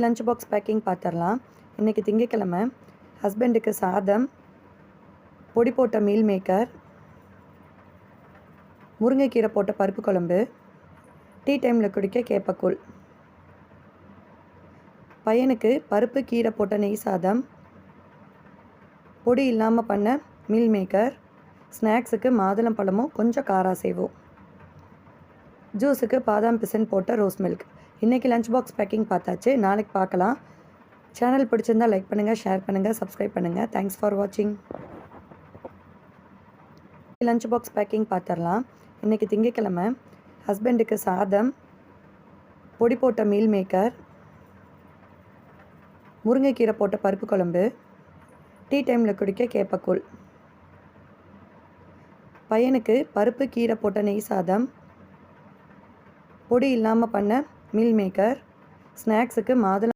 Lunch box packing பார்த்துடலாம். இன்றைக்கி திங்கக்கிழமை. ஹஸ்பண்டுக்கு சாதம், பொடி போட்ட மீல் மேக்கர், முருங்கைக்கீரை போட்ட பருப்பு குழம்பு, டீ டைமில் குடிக்க கேப்பக்கூழ். பையனுக்கு பருப்பு கீரை போட்ட நெய் சாதம், பொடி இல்லாமல் பண்ண மீல் மேக்கர், ஸ்நாக்ஸுக்கு மாதுளம்பழமும் கொஞ்சம் காராசேவும், ஜூஸுக்கு பாதாம் பிசின் போட்ட ரோஸ் மில்க். இன்றைக்கி லஞ்ச் பாக்ஸ் பேக்கிங் பார்த்தாச்சு. நாளைக்கு பார்க்கலாம். சேனல் பிடிச்சிருந்தால் லைக் பண்ணுங்கள், ஷேர் பண்ணுங்கள், சப்ஸ்கிரைப் பண்ணுங்கள். தேங்க்ஸ் ஃபார் வாட்சிங். லஞ்ச் பாக்ஸ் பேக்கிங் பார்த்துடலாம். இன்றைக்கி திங்கக்கிழமை. ஹஸ்பண்டுக்கு சாதம், பொடி போட்ட மீல் மேக்கர், முருங்கைக்கீரை போட்ட பருப்பு குழம்பு, டீ டைமில் குடிக்க கேப்பக்கூழ். பையனுக்கு பருப்பு கீரை போட்ட நெய் சாதம், பொடி இல்லாமல் பண்ண மீல் மேக்கர், ஸ்நாக்ஸுக்கு மாதுளை